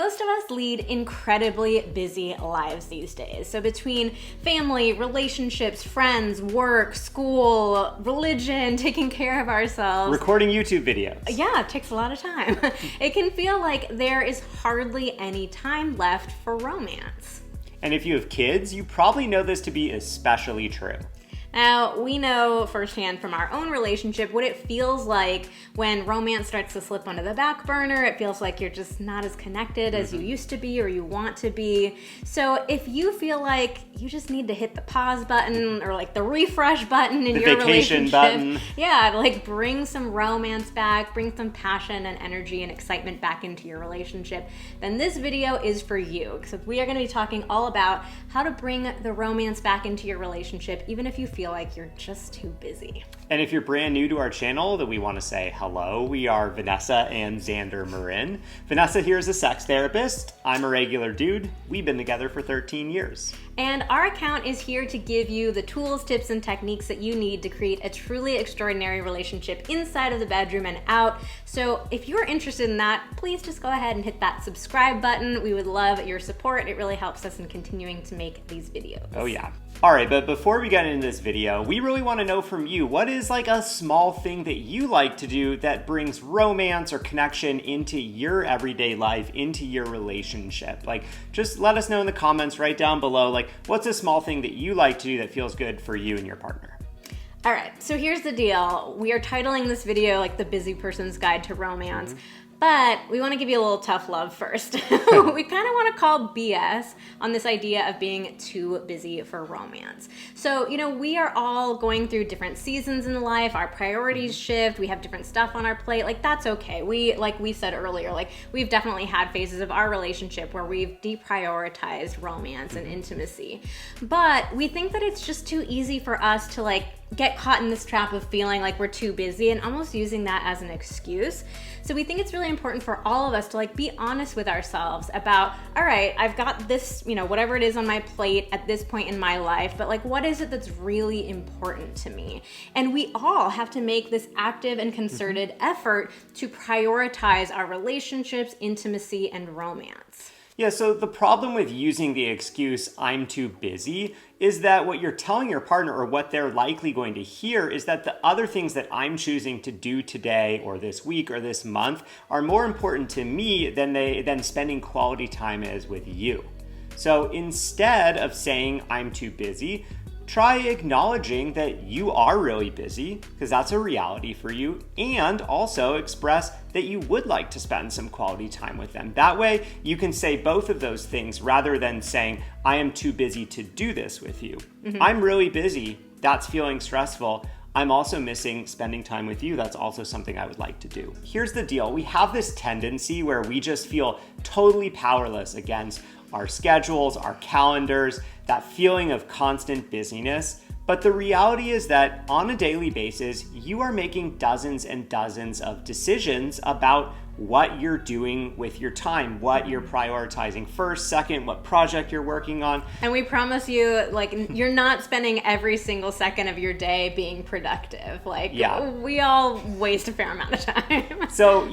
Most of us lead incredibly busy lives these days. So between family, relationships, friends, work, school, religion, taking care of ourselves. Recording YouTube videos. Yeah, it takes a lot of time. It can feel like there is hardly any time left for romance. And if you have kids, you probably know this to be especially true. Now, we know firsthand from our own relationship what it feels like when romance starts to slip onto the back burner. It feels like you're just not as connected as you used to be or you want to be. So if you feel like you just need to hit the pause button or like the refresh button in your relationship. Button. Yeah, like bring some romance back, bring some passion and energy and excitement back into your relationship, then this video is for you. Because we are going to be talking all about how to bring the romance back into your relationship, even if you feel like you're just too busy. And if you're brand new to our channel, then we want to say hello. We are Vanessa and Xander Marin. Vanessa here is a sex therapist. I'm a regular dude. We've been together for 13 years. And our account is here to give you the tools, tips, and techniques that you need to create a truly extraordinary relationship inside of the bedroom and out. So if you're interested in that, please just go ahead and hit that subscribe button. We would love your support. It really helps us in continuing to make these videos. Oh yeah. All right, but before we get into this video, we really want to know from you, what is like a small thing that you like to do that brings romance or connection into your everyday life, into your relationship? Like, just let us know in the comments right down below, like, what's a small thing that you like to do that feels good for you and your partner? All right, so here's the deal. We are titling this video like The Busy Person's Guide to Romance. But we want to give you a little tough love first. We kind of want to call BS on this idea of being too busy for romance. So, you know, we are all going through different seasons in life. Our priorities shift. We have different stuff on our plate. Like, that's okay. Like we said earlier, like, we've definitely had phases of our relationship where we've deprioritized romance and intimacy. But we think that it's just too easy for us to, like, get caught in this trap of feeling like we're too busy and almost using that as an excuse. So we think it's really important for all of us to like be honest with ourselves about, all right, I've got this, you know, whatever it is on my plate at this point in my life, but like, what is it that's really important to me? And we all have to make this active and concerted effort to prioritize our relationships, intimacy, and romance. Yeah, so the problem with using the excuse, I'm too busy, is that what you're telling your partner, or what they're likely going to hear, is that the other things that I'm choosing to do today or this week or this month are more important to me than spending quality time is with you. So instead of saying I'm too busy, try acknowledging that you are really busy, because that's a reality for you, and also express that you would like to spend some quality time with them. That way, you can say both of those things rather than saying, I am too busy to do this with you. I'm really busy. That's feeling stressful. I'm also missing spending time with you. That's also something I would like to do. Here's the deal. We have this tendency where we just feel totally powerless against our schedules, our calendars, that feeling of constant busyness. But the reality is that on a daily basis, you are making dozens and dozens of decisions about what you're doing with your time, what you're prioritizing first, second, what project you're working on. And we promise you, like, you're not spending every single second of your day being productive. Like, we all waste a fair amount of time. So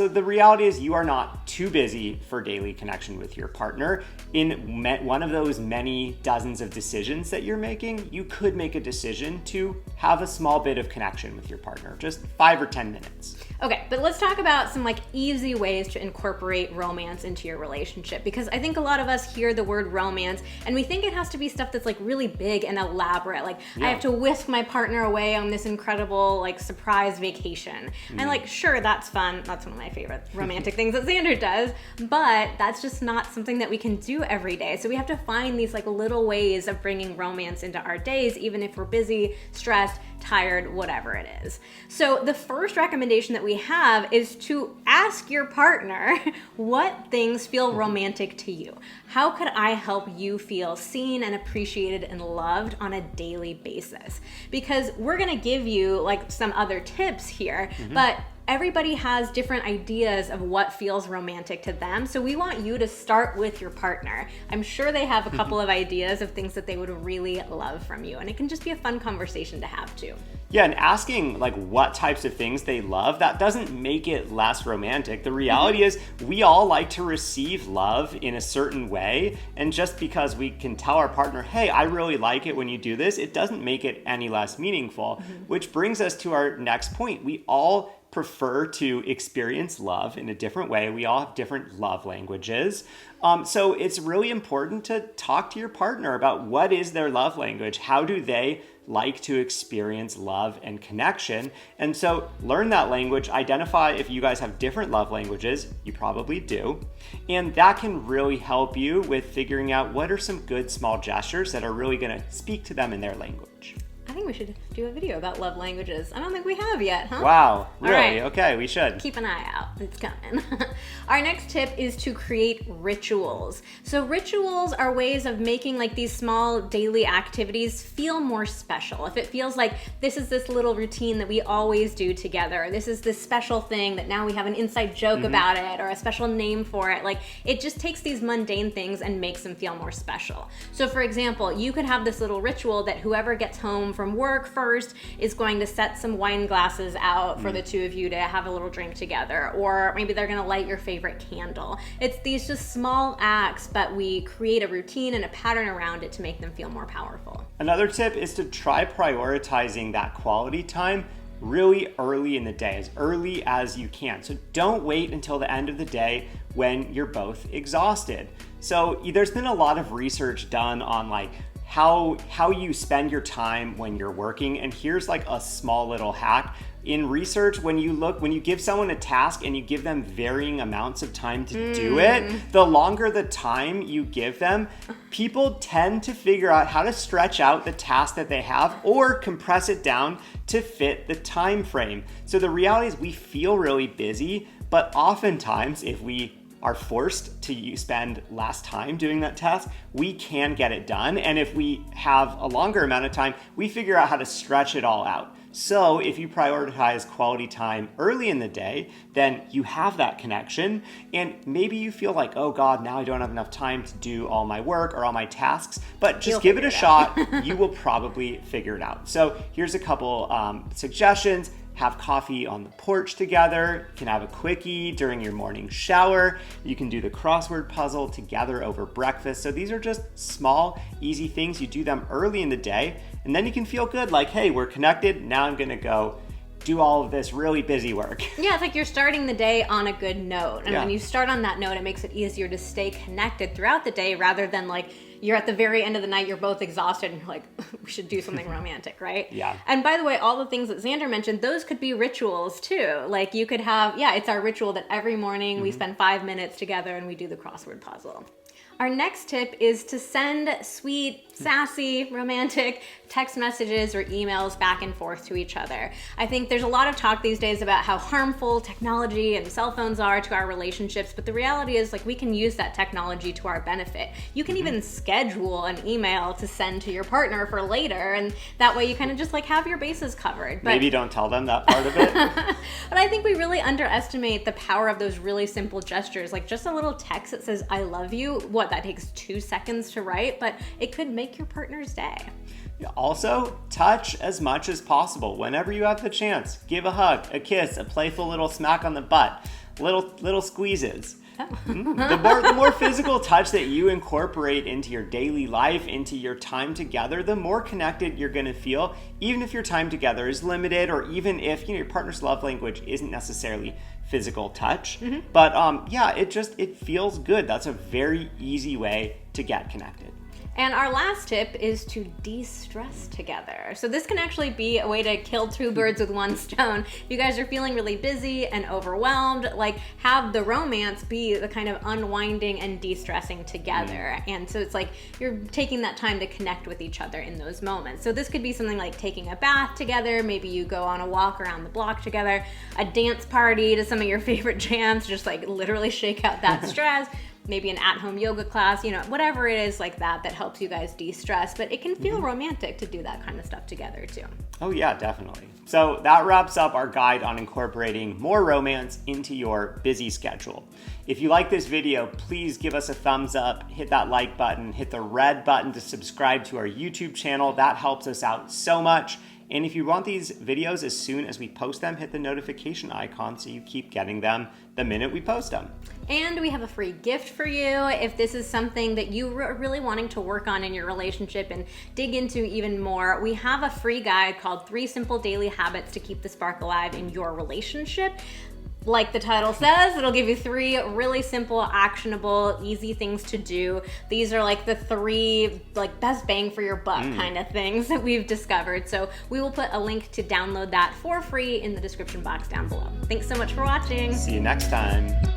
the reality is you are not too busy for daily connection with your partner. In one of those many dozens of decisions that you're making, you could make a decision to have a small bit of connection with your partner, just 5 or 10 minutes. Okay, but let's talk about some like easy ways to incorporate romance into your relationship, because I think a lot of us hear the word romance and we think it has to be stuff that's like really big and elaborate. Like I have to whisk my partner away on this incredible like surprise vacation. And like, sure, that's fun. That's one of my favorite romantic things that Xander does, but that's just not something that we can do every day. So we have to find these like little ways of bringing romance into our days, even if we're busy, stressed, tired, whatever it is. So the first recommendation that we have is to ask your partner what things feel romantic to you. How could I help you feel seen and appreciated and loved on a daily basis? Because we're gonna give you like some other tips here, but everybody has different ideas of what feels romantic to them. So we want you to start with your partner. I'm sure they have a couple of ideas of things that they would really love from you. And it can just be a fun conversation to have too. Yeah, and asking like what types of things they love, that doesn't make it less romantic. The reality is we all like to receive love in a certain way. And just because we can tell our partner, hey, I really like it when you do this, it doesn't make it any less meaningful. Which brings us to our next point. We all prefer to experience love in a different way. We all have different love languages. So it's really important to talk to your partner about what is their love language. How do they like to experience love and connection? And so learn that language, identify if you guys have different love languages, you probably do. And that can really help you with figuring out what are some good small gestures that are really gonna speak to them in their language. I think we should do a video about love languages. I don't think we have yet, huh? Wow, really? Right. Okay, we should. Keep an eye out. It's coming. Our next tip is to create rituals. So rituals are ways of making like these small daily activities feel more special. If it feels like this is this little routine that we always do together, this is this special thing that now we have an inside joke about it or a special name for it, like it just takes these mundane things and makes them feel more special. So for example, you could have this little ritual that whoever gets home from work first is going to set some wine glasses out for the two of you to have a little drink together, or maybe they're gonna light your favorite candle. It's these just small acts, but we create a routine and a pattern around it to make them feel more powerful. Another tip is to try prioritizing that quality time really early in the day, as early as you can. So don't wait until the end of the day when you're both exhausted. So there's been a lot of research done on like how you spend your time when you're working. And here's like a small little hack. In research, when you give someone a task and you give them varying amounts of time to do it, the longer the time you give them, people tend to figure out how to stretch out the task that they have or compress it down to fit the time frame. So the reality is we feel really busy, but oftentimes if we are forced to spend less time doing that task, we can get it done. And if we have a longer amount of time, we figure out how to stretch it all out. So if you prioritize quality time early in the day, then you have that connection. And maybe you feel like, oh God, now I don't have enough time to do all my work or all my tasks, but just give it a shot. You will probably figure it out. So here's a couple suggestions. Have coffee on the porch together. You can have a quickie during your morning shower. You can do the crossword puzzle together over breakfast. So these are just small, easy things. You do them early in the day, and then you can feel good like, hey, we're connected. Now I'm gonna go do all of this really busy work. Yeah, it's like you're starting the day on a good note. And when you start on that note, it makes it easier to stay connected throughout the day rather than like you're at the very end of the night, you're both exhausted and you're like, we should do something romantic, right? Yeah. And by the way, all the things that Xander mentioned, those could be rituals too. Like you could have, it's our ritual that every morning we spend 5 minutes together and we do the crossword puzzle. Our next tip is to send sweet, sassy, romantic text messages or emails back and forth to each other. I think there's a lot of talk these days about how harmful technology and cell phones are to our relationships, but the reality is like we can use that technology to our benefit. You can even schedule an email to send to your partner for later, and that way you kind of just like have your bases covered. But maybe don't tell them that part of it. But I think we really underestimate the power of those really simple gestures, like just a little text that says, I love you. That takes 2 seconds to write, but it could make your partner's day. Also, touch as much as possible whenever you have the chance. Give a hug, a kiss, a playful little smack on the butt, little squeezes. The more physical touch that you incorporate into your daily life, into your time together, the more connected you're going to feel, even if your time together is limited, or even if your partner's love language isn't necessarily physical touch. But it feels good. That's a very easy way to get connected. And our last tip is to de-stress together. So this can actually be a way to kill 2 birds with 1 stone. If you guys are feeling really busy and overwhelmed, like have the romance be the kind of unwinding and de-stressing together. And so it's like you're taking that time to connect with each other in those moments. So this could be something like taking a bath together. Maybe you go on a walk around the block together, a dance party to some of your favorite jams, just like literally shake out that stress. maybe an at-home yoga class, whatever it is like that helps you guys de-stress. But it can feel romantic to do that kind of stuff together too. Oh yeah, definitely. So that wraps up our guide on incorporating more romance into your busy schedule. If you like this video, please give us a thumbs up, hit that like button, hit the red button to subscribe to our YouTube channel. That helps us out so much. And if you want these videos as soon as we post them, hit the notification icon so you keep getting them the minute we post them. And we have a free gift for you if this is something that you are really wanting to work on in your relationship and dig into even more. We have a free guide called 3 Simple Daily Habits to Keep the Spark Alive in Your Relationship. Like the title says, it'll give you 3 really simple, actionable, easy things to do. These are like the 3 best bang for your buck kind of things that we've discovered. So we will put a link to download that for free in the description box down below. Thanks so much for watching. See you next time.